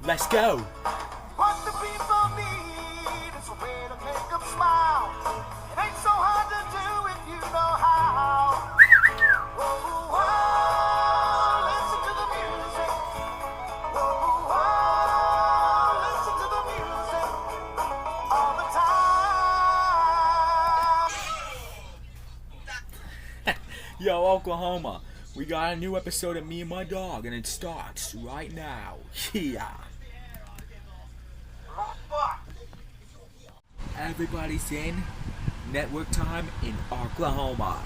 Let's go. What the people need is a way to make them smile. It ain't so hard to do if you know how. Whoa, whoa, listen to the music. Whoa, whoa, listen to the music all the time. Yo, Oklahoma, we got a new episode of Me and My Dog, and it starts right now. Yeah. Everybody's in network time in Oklahoma.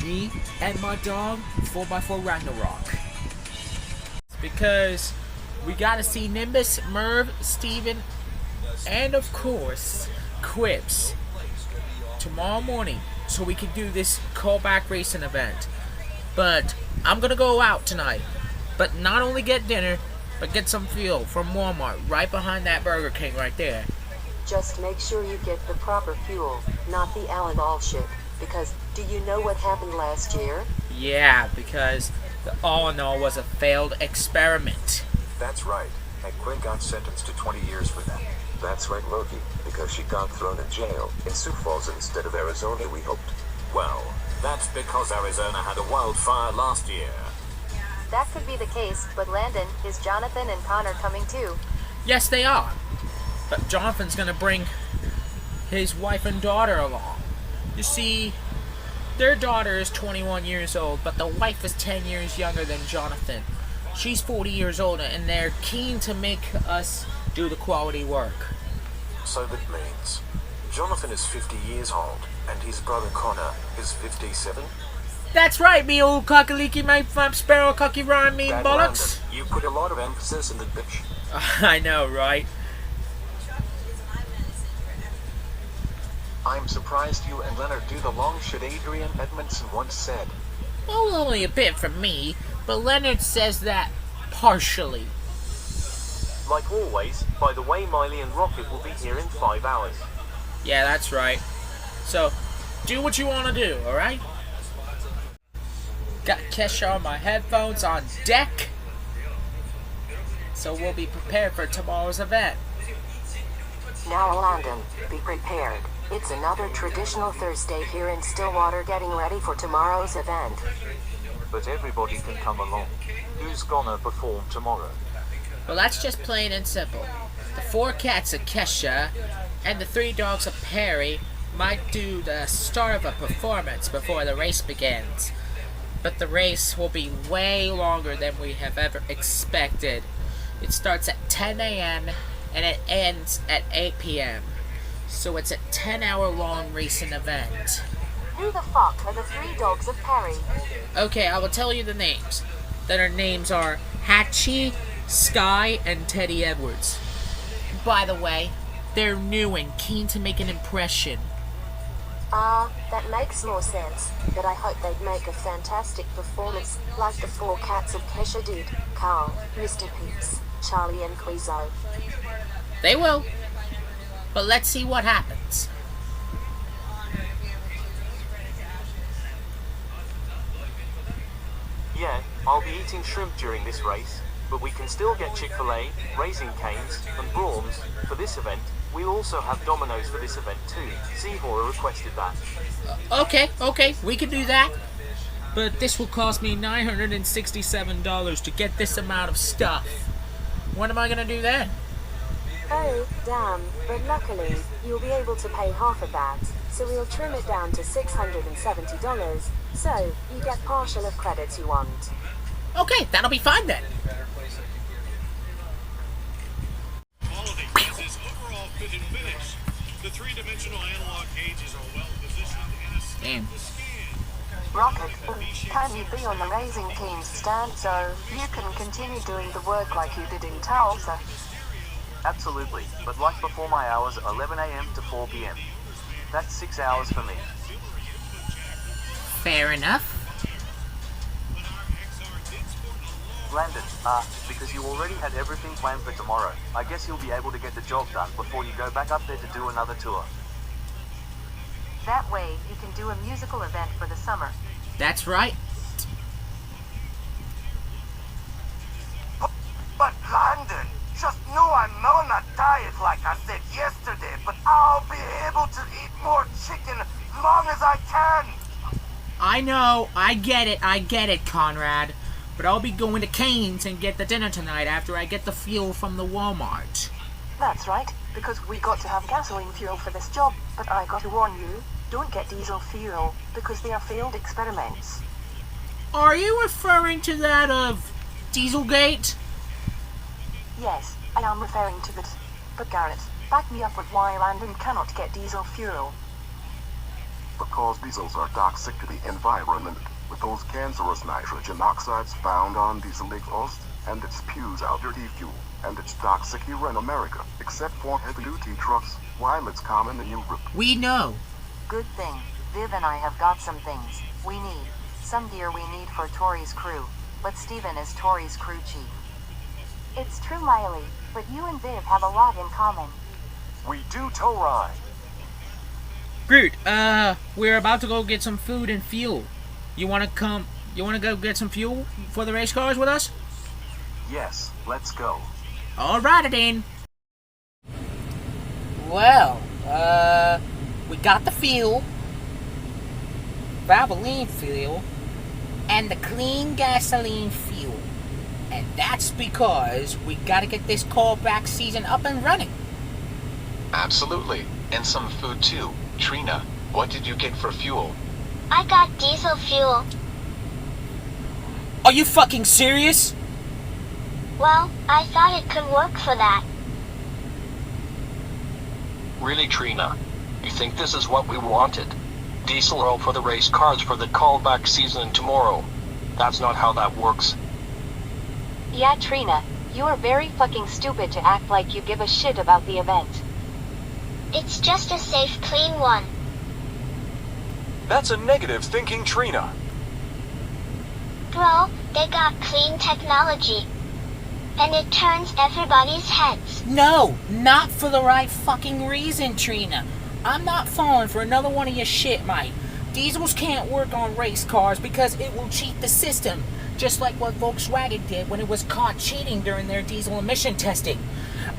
Me and my dog, 4x4 Ragnarok. It's because we gotta see Nimbus, Merv, Steven, and of course, Quips tomorrow morning so we can do this callback racing event. But I'm gonna go out tonight, but not only get dinner, but get some fuel from Walmart right behind that Burger King right there. Just make sure you get the proper fuel, not the All shit, because do you know what happened last year? Yeah, because the All in All was a failed experiment. That's right, and Quinn got sentenced to 20 years for that. That's right, Loki, because she got thrown in jail in Sioux Falls instead of Arizona, we hoped. Well, that's because Arizona had a wildfire last year. That could be the case, but Landon, is Jonathan and Connor coming too? Yes, they are. But Jonathan's gonna bring his wife and daughter along. You see, their daughter is 21 years old, but the wife is 10 years younger than Jonathan. She's 40 years older, and they're keen to make us do the quality work. So that means Jonathan is 50 years old, and his brother Connor is 57? That's right, me old cockaliki, my flap sparrow, cocky rhyme, mean Dad bollocks. Landon, you put a lot of emphasis in the bitch. I know, right? I'm surprised you and Leonard do the long shit Adrian Edmondson once said. Well, only a bit from me, but Leonard says that partially. Like always, by the way, Miley and Rocket will be here in 5 hours. Yeah, that's right. So, do what you want to do, alright? Got Kesha on my headphones on deck. So we'll be prepared for tomorrow's event. Now Landon, be prepared. It's another traditional Thursday here in Stillwater getting ready for tomorrow's event. But everybody can come along. Who's gonna perform tomorrow? Well, that's just plain and simple. The 4 cats of Kesha and the 3 dogs of Perry might do the start of a performance before the race begins. But the race will be way longer than we have ever expected. It starts at 10 a.m. and it ends at 8 p.m. So it's a 10-hour long racing event. Who the fuck are the 3 dogs of Perry? Okay, I will tell you the names. Their names are Hatchie, Sky, and Teddy Edwards. By the way, they're new and keen to make an impression. That makes more sense, but I hope they'd make a fantastic performance, like the 4 cats of Kesha did. Carl, Mr. Peeps, Charlie and Quizzo. They will. But let's see what happens. Yeah, I'll be eating shrimp during this race, but we can still get Chick-fil-A, Raising Cane's, and Braum's for this event. We also have Domino's for this event too. Seahora requested that. Okay, we can do that. But this will cost me $967 to get this amount of stuff. What am I gonna do then? Oh, damn, but luckily, you'll be able to pay half of that, so we'll trim it down to $670, so you get partial of credits you want. Okay, that'll be fine then. Holiday pieces overall fit and finish. The three-dimensional analog gauges are well positioned in a Damn. scan. Rocket, can you be on the Raising Cane's stand so you can continue doing the work like you did in Tulsa? Absolutely, but like before my hours are 11 a.m. to 4 p.m. That's 6 hours for me. Fair enough. Landon, because you already had everything planned for tomorrow, I guess you'll be able to get the job done before you go back up there to do another tour. That way, you can do a musical event for the summer. That's right. But Landon, just know I'm on a diet like I said yesterday, but I'll be able to eat more chicken long as I can. I know, I get it, Conrad. But I'll be going to Cane's and get the dinner tonight after I get the fuel from the Walmart. That's right, because we got to have gasoline fuel for this job. But I got to warn you, don't get diesel fuel, because they are failed experiments. Are you referring to that of Dieselgate? Yes, I am referring to this. But Garrett, back me up with why Landon cannot get diesel fuel. Because diesels are toxic to the environment, with those cancerous nitrogen oxides found on diesel exhaust, and it spews out dirty fuel, and it's toxic here in America, except for heavy-duty trucks, while it's common in Europe. We know. Good thing. Viv and I have got some things we need. Some gear we need for Tori's crew, but Steven is Tori's crew chief. It's true, Miley, but you and Viv have a lot in common. We do tow ride. Groot, we're about to go get some food and fuel. You wanna go get some fuel for the race cars with us? Yes, let's go. Alrighty then. Well, we got the fuel, Valvoline fuel, and the clean gasoline fuel. And that's because we gotta get this callback season up and running. Absolutely. And some food too. Trina, what did you get for fuel? I got diesel fuel. Are you fucking serious? Well, I thought it could work for that. Really, Trina? You think this is what we wanted? Diesel oil for the race cars for the callback season tomorrow. That's not how that works. Yeah, Trina, you are very fucking stupid to act like you give a shit about the event. It's just a safe, clean one. That's a negative thinking, Trina. Bro, they got clean technology. And it turns everybody's heads. No, not for the right fucking reason, Trina. I'm not falling for another one of your shit, mate. Diesels can't work on race cars because it will cheat the system. Just like what Volkswagen did when it was caught cheating during their diesel emission testing.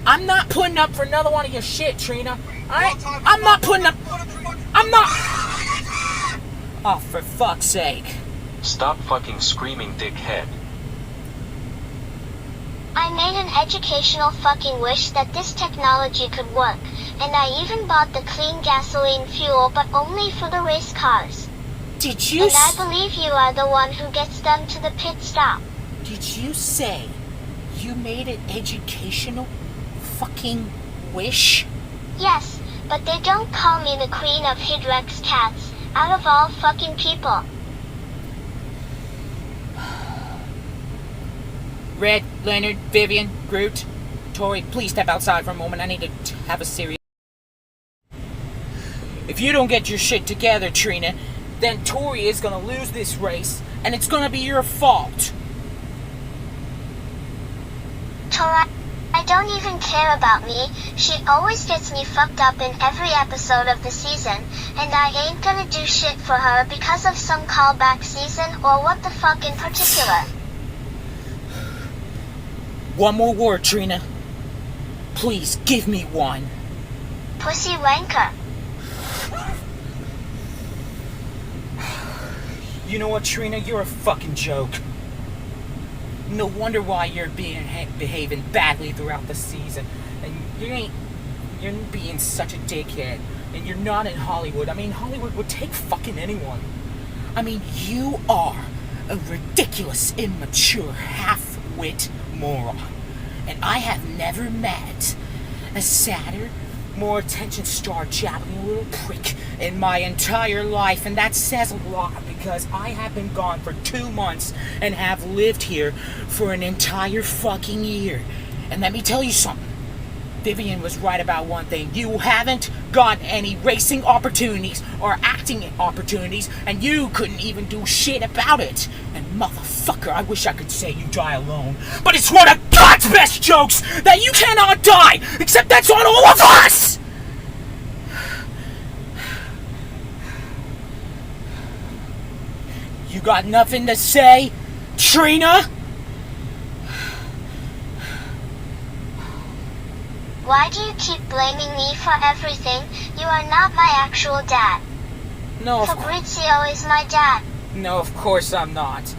I'm not putting up for another one of your shit, Trina. I'm not putting up... I'm not... Oh, for fuck's sake. Stop fucking screaming, dickhead. I made an educational fucking wish that this technology could work, and I even bought the clean gasoline fuel, but only for the race cars. Did you... And I believe you are the one who gets them to the pit stop. Did you say you made an educational fucking wish? Yes, but they don't call me the queen of Hydrex cats, out of all fucking people. Red, Leonard, Vivian, Groot, Tori, please step outside for a moment. I need to have a serious... If you don't get your shit together, Trina, then Tori is gonna lose this race, and it's gonna be your fault. Tora, I don't even care about me. She always gets me fucked up in every episode of the season, and I ain't gonna do shit for her because of some callback season or what the fuck in particular. One more word, Trina. Please, give me one. Pussy wanker. You know what, Trina? You're a fucking joke. No wonder why you're behaving badly throughout the season. And you're being such a dickhead. And you're not in Hollywood. I mean, Hollywood would take fucking anyone. I mean, you are a ridiculous, immature, half-wit moron. And I have never met a sadder, more attention-starved, jabbering little prick in my entire life. And that says a lot because I have been gone for 2 months and have lived here for an entire fucking year. And let me tell you something. Vivian was right about one thing. You haven't got any racing opportunities or acting opportunities, and you couldn't even do shit about it. And motherfucker, I wish I could say you die alone, but it's one of God's best jokes that you cannot die, except that's on all of us! You got nothing to say, Trina? Why do you keep blaming me for everything? You are not my actual dad. No, Fabrizio is my dad. No, of course I'm not.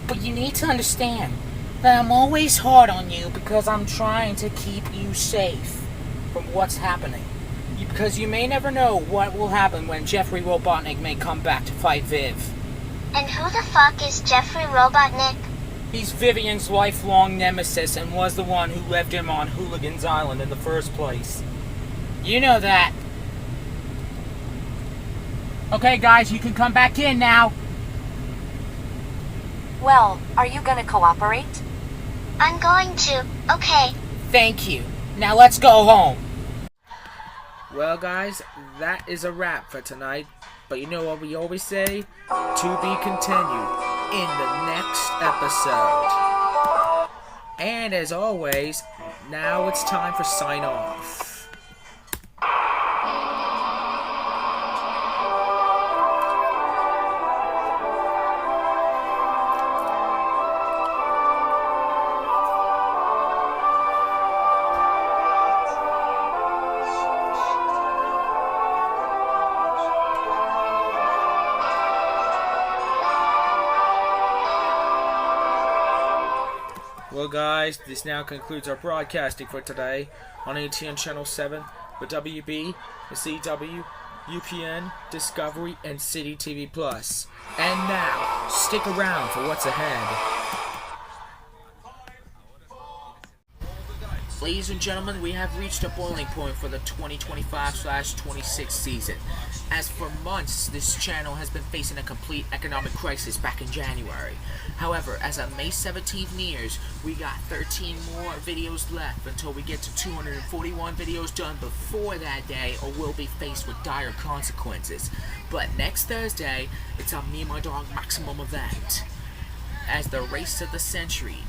But you need to understand that I'm always hard on you because I'm trying to keep you safe from what's happening. Because you may never know what will happen when Jeffrey Robotnik may come back to fight Viv. And who the fuck is Jeffrey Robotnik? He's Vivian's lifelong nemesis and was the one who left him on Hooligan's Island in the first place. You know that. Okay, guys, you can come back in now. Well, are you gonna cooperate? I'm going to. Okay. Thank you. Now let's go home. Well, guys, that is a wrap for tonight. But you know what we always say? To be continued in the next episode. And as always, now it's time for sign off. Well, guys, this now concludes our broadcasting for today on ATN Channel 7, the WB, the CW, UPN, Discovery, and City TV Plus. And now, stick around for what's ahead. Ladies and gentlemen, we have reached a boiling point for the 2025/26 season. As for months, this channel has been facing a complete economic crisis back in January. However, as of May 17th nears, we got 13 more videos left until we get to 241 videos done before that day, or we'll be faced with dire consequences. But next Thursday, it's our Me and My Dog Maximum event, as the race of the century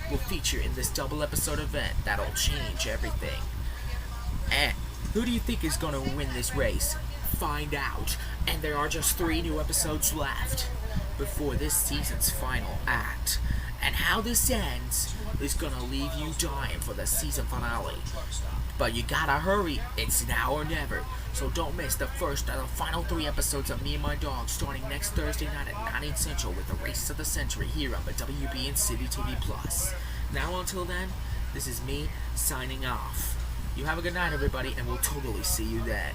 will feature in this double episode event that'll change everything. And who do you think is gonna win this race? Find out. And there are just 3 new episodes left before this season's final act. And how this ends is gonna leave you dying for the season finale. But you gotta hurry, it's now or never. So don't miss the first and the final 3 episodes of Me and My Dog starting next Thursday night at 9 Central with the race of the century here on the WB and City TV Plus. Now until then, this is me signing off. You have a good night, everybody, and we'll totally see you then.